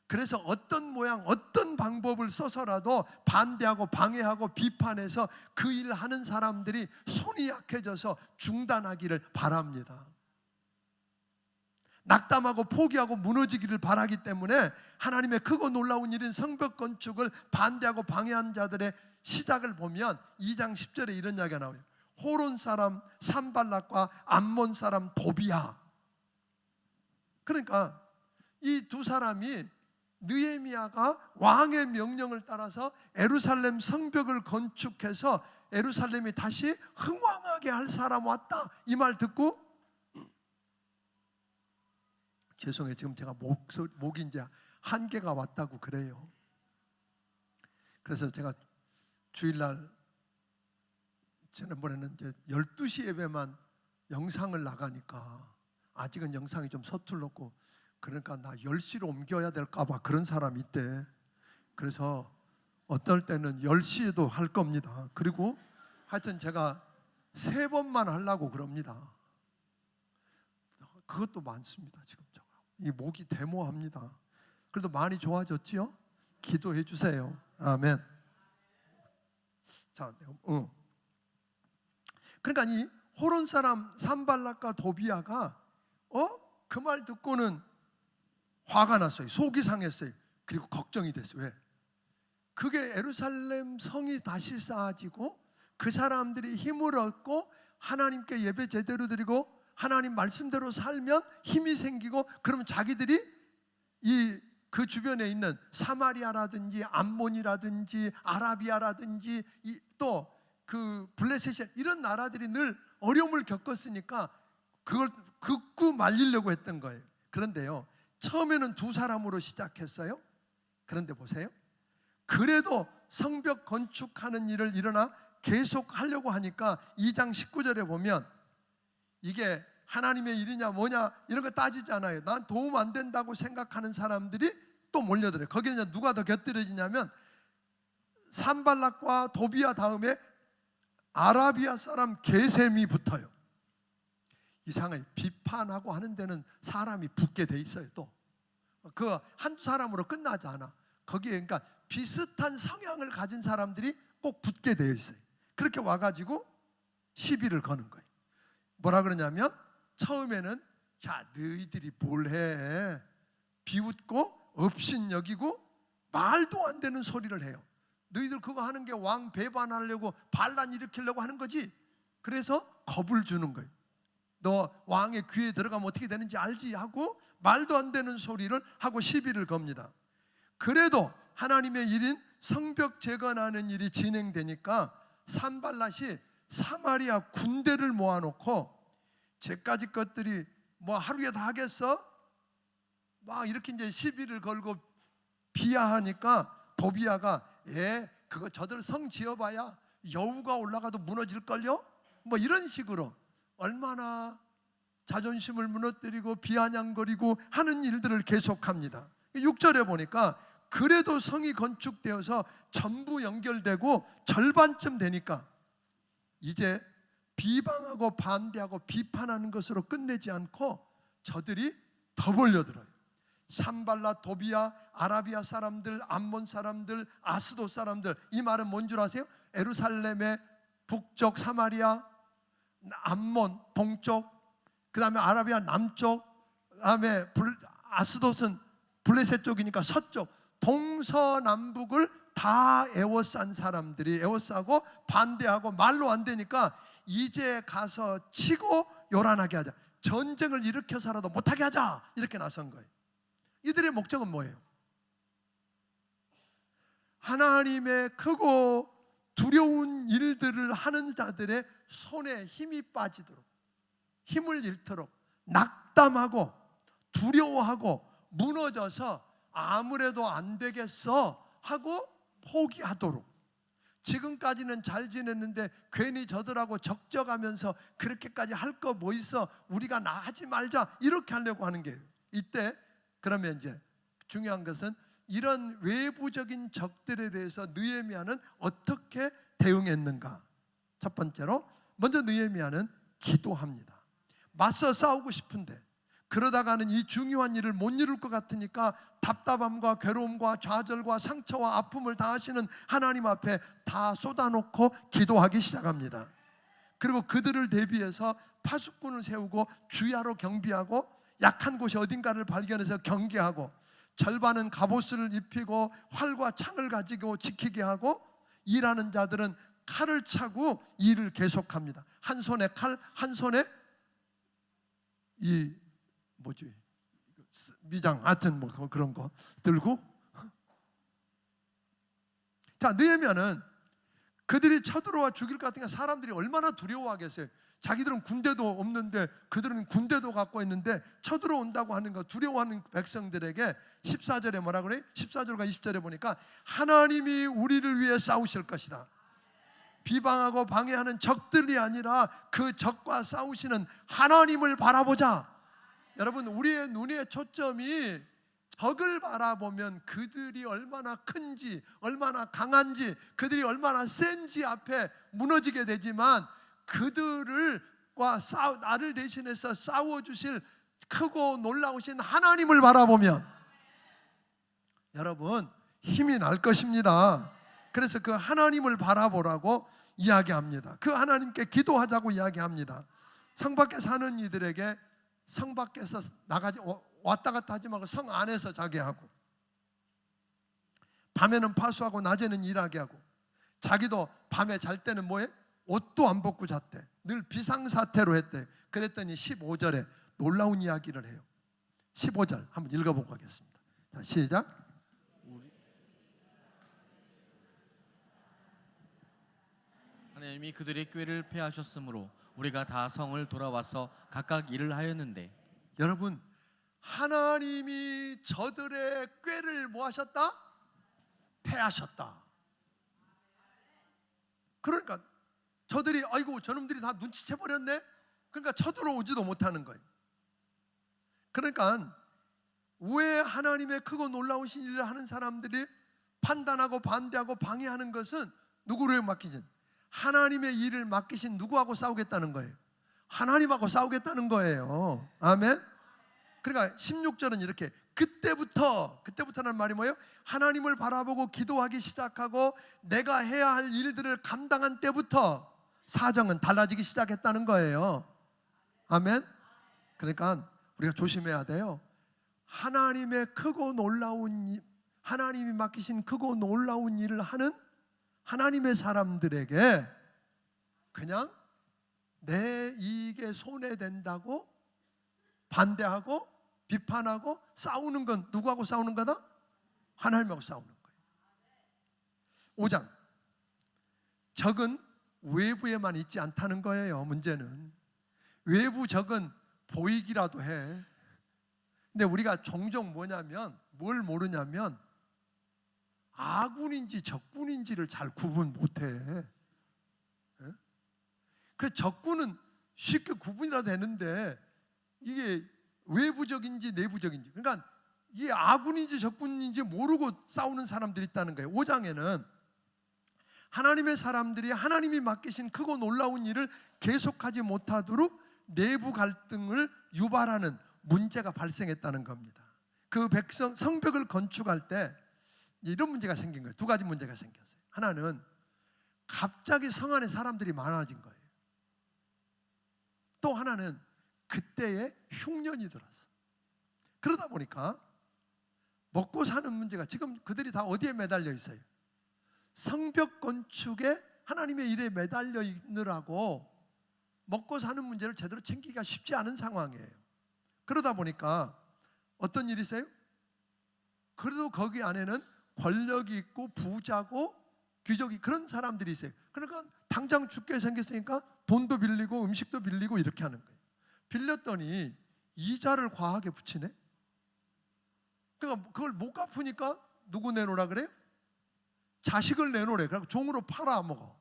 그래서 어떤 모양 어떤 방법을 써서라도 반대하고 방해하고 비판해서 그 일을 하는 사람들이 손이 약해져서 중단하기를 바랍니다. 낙담하고 포기하고 무너지기를 바라기 때문에 하나님의 크고 놀라운 일인 성벽 건축을 반대하고 방해한 자들의 시작을 보면 2장 10절에 이런 이야기가 나와요. 호론 사람 산발락과 암몬 사람 도비야. 그러니까 이 두 사람이 느헤미야가 왕의 명령을 따라서 예루살렘 성벽을 건축해서 예루살렘이 다시 흥왕하게 할 사람 왔다, 이 말 듣고, 죄송해요, 지금 제가 목이 이제 한계가 왔다고 그래요. 그래서 제가 주일날 지난번에는 이제 12시 예배만 영상을 나가니까 아직은 영상이 좀 서툴렀고, 그러니까 나 10시로 옮겨야 될까 봐 그런 사람이 있대. 그래서 어떨 때는 10시에도 할 겁니다. 그리고 하여튼 제가 3번만 하려고 그럽니다. 그것도 많습니다. 지금 이 목이 데모합니다. 그래도 많이 좋아졌지요? 기도해 주세요. 아멘. 자, 그러니까 이 호론 사람 산발락과 도비야가 그 말 듣고는 화가 났어요. 속이 상했어요. 그리고 걱정이 됐어요. 왜? 그게 예루살렘 성이 다시 쌓아지고 그 사람들이 힘을 얻고 하나님께 예배 제대로 드리고 하나님 말씀대로 살면 힘이 생기고, 그러면 자기들이 그 주변에 있는 사마리아라든지 암몬이라든지 아라비아라든지 또 그 블레셋 이런 나라들이 늘 어려움을 겪었으니까 그걸 긋고 말리려고 했던 거예요. 그런데요, 처음에는 두 사람으로 시작했어요. 그런데 보세요, 그래도 성벽 건축하는 일을 일어나 계속 하려고 하니까 2장 19절에 보면 이게 하나님의 일이냐 뭐냐 이런 거 따지지 않아요. 난 도움 안 된다고 생각하는 사람들이 또 몰려들어요. 거기는 누가 더 곁들여지냐면 산발락과 도비야 다음에 아라비아 사람 게셈이 붙어요. 이상해요. 비판하고 하는 데는 사람이 붙게 돼 있어요. 또 그 한두 사람으로 끝나지 않아. 거기에 그러니까 비슷한 성향을 가진 사람들이 꼭 붙게 되어 있어요. 그렇게 와가지고 시비를 거는 거예요. 뭐라 그러냐면 처음에는 야, 너희들이 뭘 해? 비웃고 업신여기고 말도 안 되는 소리를 해요. 너희들 그거 하는 게 왕 배반하려고 반란 일으키려고 하는 거지. 그래서 겁을 주는 거예요. 너 왕의 귀에 들어가면 어떻게 되는지 알지? 하고 말도 안 되는 소리를 하고 시비를 겁니다. 그래도 하나님의 일인 성벽 재건하는 일이 진행되니까 산발랏이 사마리아 군대를 모아놓고 쟤까지 것들이 뭐 하루에 다 하겠어? 막 이렇게 이제 시비를 걸고 비하하니까 도비야가 그거 저들 성 지어봐야 여우가 올라가도 무너질걸요? 뭐 이런 식으로 얼마나 자존심을 무너뜨리고 비아냥거리고 하는 일들을 계속합니다. 6절에 보니까 그래도 성이 건축되어서 전부 연결되고 절반쯤 되니까 이제 비방하고 반대하고 비판하는 것으로 끝내지 않고 저들이 더 몰려들어요. 산발랏, 도비야, 아라비아 사람들, 암몬 사람들, 아스도 사람들. 이 말은 뭔 줄 아세요? 예루살렘의 북쪽 사마리아, 암몬 동쪽, 그 다음에 아라비아 남쪽, 그 다음에 아스돗은 블레셋 쪽이니까 서쪽, 동서남북을 다 에워싼 사람들이 에워싸고 반대하고 말로 안 되니까 이제 가서 치고 요란하게 하자, 전쟁을 일으켜서라도 못하게 하자, 이렇게 나선 거예요. 이들의 목적은 뭐예요? 하나님의 크고 두려운 일들을 하는 자들의 손에 힘이 빠지도록, 힘을 잃도록, 낙담하고 두려워하고 무너져서 아무래도 안 되겠어 하고 포기하도록, 지금까지는 잘 지냈는데 괜히 저들하고 적적하면서 그렇게까지 할 거 뭐 있어, 우리가 나 하지 말자, 이렇게 하려고 하는 게예요. 이때 그러면 이제 중요한 것은 이런 외부적인 적들에 대해서 느헤미야는 어떻게 대응했는가. 첫 번째로 먼저 느헤미야는 기도합니다. 맞서 싸우고 싶은데 그러다가는 이 중요한 일을 못 이룰 것 같으니까 답답함과 괴로움과 좌절과 상처와 아픔을 다 하시는 하나님 앞에 다 쏟아놓고 기도하기 시작합니다. 그리고 그들을 대비해서 파수꾼을 세우고 주야로 경비하고 약한 곳이 어딘가를 발견해서 경계하고, 절반은 갑옷을 입히고 활과 창을 가지고 지키게 하고, 일하는 자들은 칼을 차고 일을 계속합니다. 한 손에 칼, 한 손에 이 뭐지, 미장, 하여튼 뭐 그런 거 들고. 자, 느헤미야는 그들이 쳐들어와 죽일 것 같으니까 사람들이 얼마나 두려워하겠어요. 자기들은 군대도 없는데, 그들은 군대도 갖고 있는데 쳐들어온다고 하는 거 두려워하는 백성들에게 14절에 뭐라 그래요? 14절과 20절에 보니까 하나님이 우리를 위해 싸우실 것이다. 비방하고 방해하는 적들이 아니라 그 적과 싸우시는 하나님을 바라보자. 여러분, 우리의 눈의 초점이 적을 바라보면 그들이 얼마나 큰지, 얼마나 강한지, 그들이 얼마나 센지 앞에 무너지게 되지만, 그들과 나를 대신해서 싸워주실 크고 놀라우신 하나님을 바라보면 여러분 힘이 날 것입니다. 그래서 그 하나님을 바라보라고 이야기합니다. 그 하나님께 기도하자고 이야기합니다. 성 밖에 사는 이들에게 성 밖에서 나가지, 왔다 갔다 하지 말고 성 안에서 자게 하고, 밤에는 파수하고 낮에는 일하게 하고, 자기도 밤에 잘 때는 뭐해? 옷도 안 벗고 잤대. 늘 비상사태로 했대. 그랬더니 15절에 놀라운 이야기를 해요. 15절 한번 읽어보고 가겠습니다. 자, 시작. 하나님이 그들의 꾀를 패하셨으므로 우리가 다 성을 돌아와서 각각 일을 하였는데. 여러분, 하나님이 저들의 꾀를 뭐 하셨다? 패하셨다. 그러니까 저들이 아이고 저놈들이 다 눈치채버렸네. 그러니까 쳐들어오지도 못하는 거예요. 그러니까 왜 하나님의 크고 놀라우신 일을 하는 사람들이 판단하고 반대하고 방해하는 것은 누구를 맡기신? 하나님의 일을 맡기신 누구하고 싸우겠다는 거예요? 하나님하고 싸우겠다는 거예요. 아멘. 그러니까 16절은 이렇게, 그때부터라는 말이 뭐예요? 하나님을 바라보고 기도하기 시작하고 내가 해야 할 일들을 감당한 때부터 사정은 달라지기 시작했다는 거예요. 아멘. 그러니까 우리가 조심해야 돼요. 하나님의 크고 놀라운, 하나님이 맡기신 크고 놀라운 일을 하는 하나님의 사람들에게 그냥 내 이익에 손해된다고 반대하고 비판하고 싸우는 건 누구하고 싸우는 거다? 하나님하고 싸우는 거예요. 5장, 적은 외부에만 있지 않다는 거예요. 문제는 외부 적은 보이기라도 해. 근데 우리가 종종 뭐냐면, 뭘 모르냐면 아군인지 적군인지를 잘 구분 못해. 그래서 적군은 쉽게 구분이라도 되는데 이게 외부적인지 내부적인지, 그러니까 이게 아군인지 적군인지 모르고 싸우는 사람들이 있다는 거예요. 5장에는 하나님의 사람들이 하나님이 맡기신 크고 놀라운 일을 계속하지 못하도록 내부 갈등을 유발하는 문제가 발생했다는 겁니다. 그 백성 성벽을 건축할 때 이런 문제가 생긴 거예요. 두 가지 문제가 생겼어요. 하나는 갑자기 성 안에 사람들이 많아진 거예요. 또 하나는 그때에 흉년이 들었어. 그러다 보니까 먹고 사는 문제가, 지금 그들이 다 어디에 매달려 있어요? 성벽 건축에 하나님의 일에 매달려 있느라고 먹고 사는 문제를 제대로 챙기기가 쉽지 않은 상황이에요. 그러다 보니까 어떤 일이 있어요? 그래도 거기 안에는 권력이 있고 부자고 귀족이 그런 사람들이 있어요. 그러니까 당장 죽게 생겼으니까 돈도 빌리고 음식도 빌리고 이렇게 하는 거예요. 빌렸더니 이자를 과하게 붙이네. 그러니까 그걸 못 갚으니까 누구 내놓으라 그래요? 자식을 내놓으래. 그리고 종으로 팔아먹어.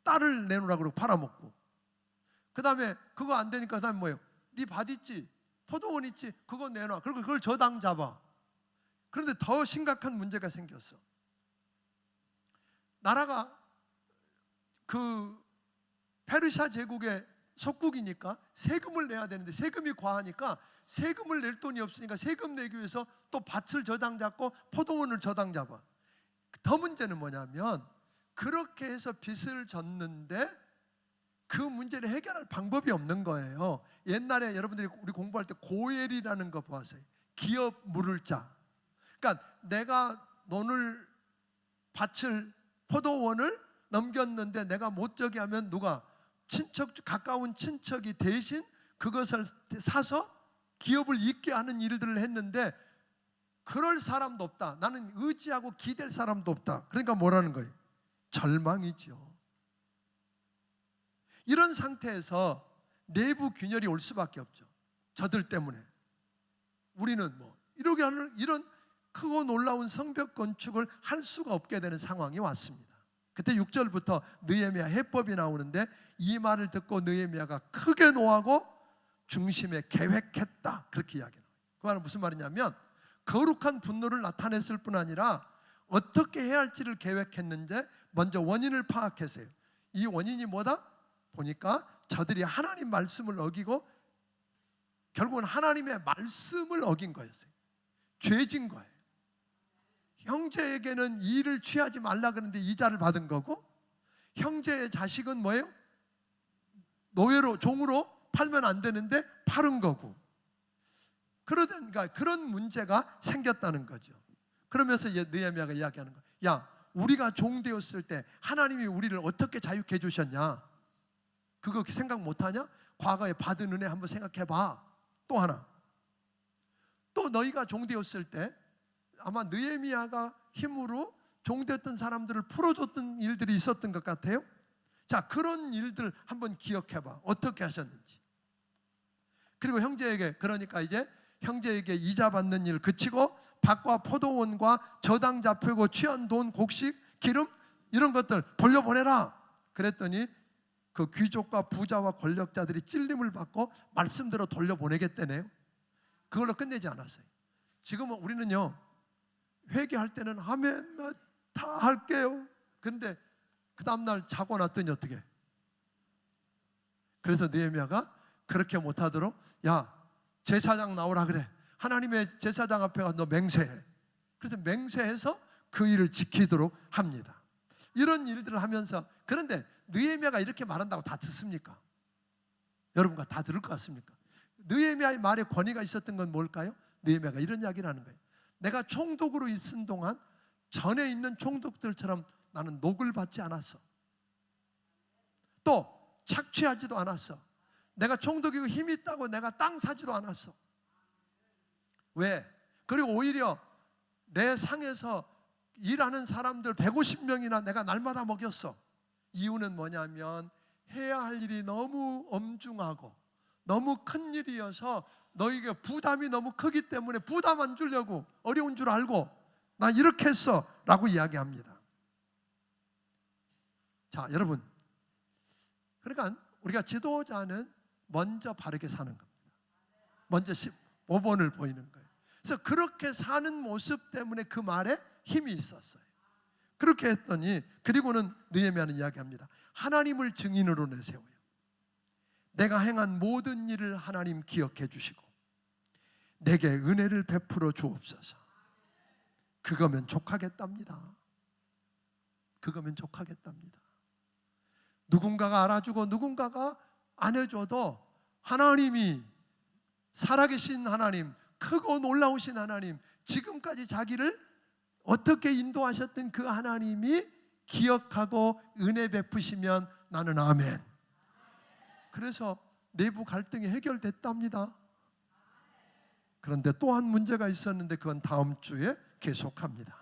딸을 내놓으라 그러고 팔아먹고. 그 다음에 그거 안 되니까 그 다음에 뭐예요? 네 밭 있지? 포도원 있지? 그거 내놔. 그리고 그걸 저당 잡아. 그런데 더 심각한 문제가 생겼어. 나라가 그 페르시아 제국의 속국이니까 세금을 내야 되는데 세금이 과하니까 세금을 낼 돈이 없으니까 세금 내기 위해서 또 밭을 저당 잡고 포도원을 저당 잡아. 더 문제는 뭐냐면 그렇게 해서 빚을 졌는데 그 문제를 해결할 방법이 없는 거예요. 옛날에 여러분들이 우리 공부할 때 고엘이라는 거 보았어요. 기업 물을 자. 그러니까 내가 돈을 밭을 포도원을 넘겼는데 내가 못 저기 하면 누가 친척 가까운 친척이 대신 그것을 사서 기업을 잇게 하는 일들을 했는데 그럴 사람도 없다. 나는 의지하고 기댈 사람도 없다. 그러니까 뭐라는 거예요? 절망이죠. 이런 상태에서 내부 균열이 올 수밖에 없죠. 저들 때문에 우리는 뭐 이렇게 하는 이런 크고 놀라운 성벽 건축을 할 수가 없게 되는 상황이 왔습니다. 그때 6절부터 느헤미야 해법이 나오는데 이 말을 듣고 느헤미야가 크게 노하고 중심에 계획했다. 그렇게 이야기해요. 그 말은 무슨 말이냐면 거룩한 분노를 나타냈을 뿐 아니라 어떻게 해야 할지를 계획했는데 먼저 원인을 파악했어요. 이 원인이 뭐다? 보니까 저들이 하나님 말씀을 어기고 결국은 하나님의 말씀을 어긴 거였어요. 죄진 거예요. 형제에게는 이 일을 취하지 말라 그러는데 이자를 받은 거고 형제의 자식은 뭐예요? 노예로 종으로 팔면 안 되는데 팔은 거고 그러니까 그런 문제가 생겼다는 거죠. 그러면서 느헤미야가 이야기하는 거야. 야, 우리가 종 되었을 때 하나님이 우리를 어떻게 자유케 해주셨냐? 그거 생각 못하냐? 과거에 받은 은혜 한번 생각해봐. 또 하나, 또 너희가 종 되었을 때 아마 느헤미야가 힘으로 종 되었던 사람들을 풀어줬던 일들이 있었던 것 같아요. 자, 그런 일들 한번 기억해봐. 어떻게 하셨는지. 그리고 형제에게, 그러니까 이제 형제에게 이자 받는 일 그치고 밭과 포도원과 저당 잡히고 취한 돈, 곡식, 기름 이런 것들 돌려보내라. 그랬더니 그 귀족과 부자와 권력자들이 찔림을 받고 말씀대로 돌려보내겠다네요. 그걸로 끝내지 않았어요. 지금은 우리는요 회개할 때는 아멘 나 다 할게요. 근데 그 다음날 자고 났더니 어떻게? 그래서 느헤미야가 그렇게 못하도록 야 제사장 나오라 그래. 하나님의 제사장 앞에 가서 너 맹세해. 그래서 맹세해서 그 일을 지키도록 합니다. 이런 일들을 하면서 그런데 느헤미야가 이렇게 말한다고 다 듣습니까? 여러분과 다 들을 것 같습니까? 느헤미야의 말에 권위가 있었던 건 뭘까요? 느헤미야가 이런 이야기를 하는 거예요. 내가 총독으로 있은 동안 전에 있는 총독들처럼 나는 녹을 받지 않았어. 또 착취하지도 않았어. 내가 총독이고 힘이 있다고 내가 땅 사지도 않았어. 왜? 그리고 오히려 내 상에서 일하는 사람들 150명이나 내가 날마다 먹였어. 이유는 뭐냐면 해야 할 일이 너무 엄중하고 너무 큰 일이어서 너에게 부담이 너무 크기 때문에 부담 안 주려고 어려운 줄 알고 나 이렇게 했어 라고 이야기합니다. 자, 여러분, 그러니까 우리가 지도자는 먼저 바르게 사는 겁니다. 먼저 15번을 보이는 거예요. 그래서 그렇게 사는 모습 때문에 그 말에 힘이 있었어요. 그렇게 했더니 그리고는 느헤미야는 이야기합니다. 하나님을 증인으로 내세워요. 내가 행한 모든 일을 하나님 기억해 주시고 내게 은혜를 베풀어 주옵소서. 그거면 족하겠답니다. 그거면 족하겠답니다. 누군가가 알아주고 누군가가 안 해줘도 하나님이 살아계신 하나님, 크고 놀라우신 하나님, 지금까지 자기를 어떻게 인도하셨던 그 하나님이 기억하고 은혜 베푸시면 나는 아멘. 그래서 내부 갈등이 해결됐답니다. 그런데 또 한 문제가 있었는데 그건 다음 주에 계속합니다.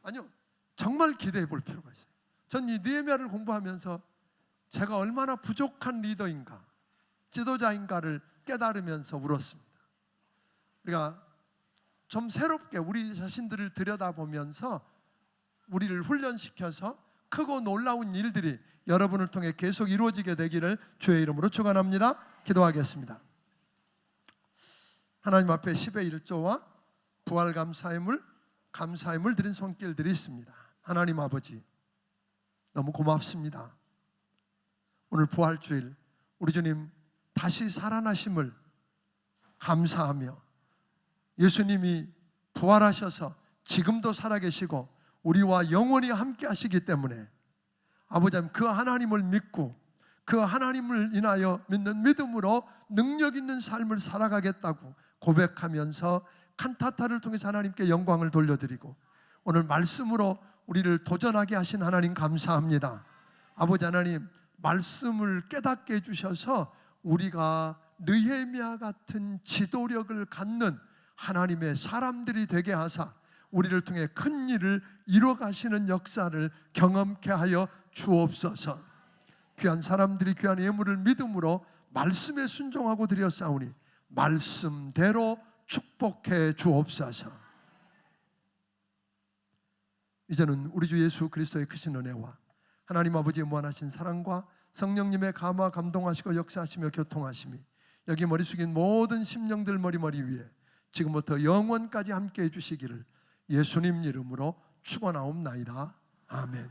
아니요, 정말 기대해 볼 필요가 있어요. 전 이 느헤미야를 공부하면서 제가 얼마나 부족한 리더인가, 지도자인가를 깨달으면서 울었습니다. 우리가 좀 새롭게 우리 자신들을 들여다보면서 우리를 훈련시켜서 크고 놀라운 일들이 여러분을 통해 계속 이루어지게 되기를 주의 이름으로 축원합니다. 기도하겠습니다. 하나님 앞에 10의 1조와 부활 감사의 물 드린 손길들이 있습니다. 하나님 아버지, 너무 고맙습니다. 오늘 부활주일 우리 주님 다시 살아나심을 감사하며 예수님이 부활하셔서 지금도 살아계시고 우리와 영원히 함께 하시기 때문에 아버지 그 하나님을 믿고 그 하나님을 인하여 믿는 믿음으로 능력 있는 삶을 살아가겠다고 고백하면서 칸타타를 통해서 하나님께 영광을 돌려드리고 오늘 말씀으로 우리를 도전하게 하신 하나님 감사합니다. 아버지 하나님, 말씀을 깨닫게 해주셔서 우리가 느헤미야 같은 지도력을 갖는 하나님의 사람들이 되게 하사 우리를 통해 큰 일을 이뤄가시는 역사를 경험케 하여 주옵소서. 귀한 사람들이 귀한 예물을 믿음으로 말씀에 순종하고 드렸사오니 말씀대로 축복해 주옵소서. 이제는 우리 주 예수 그리스도의 크신 은혜와 하나님 아버지의 무한하신 사랑과 성령님의 감화 감동하시고 역사하시며 교통하심이 여기 머리 숙인 모든 심령들 머리 위에 지금부터 영원까지 함께 해주시기를 예수님 이름으로 축원하옵나이다. 아멘.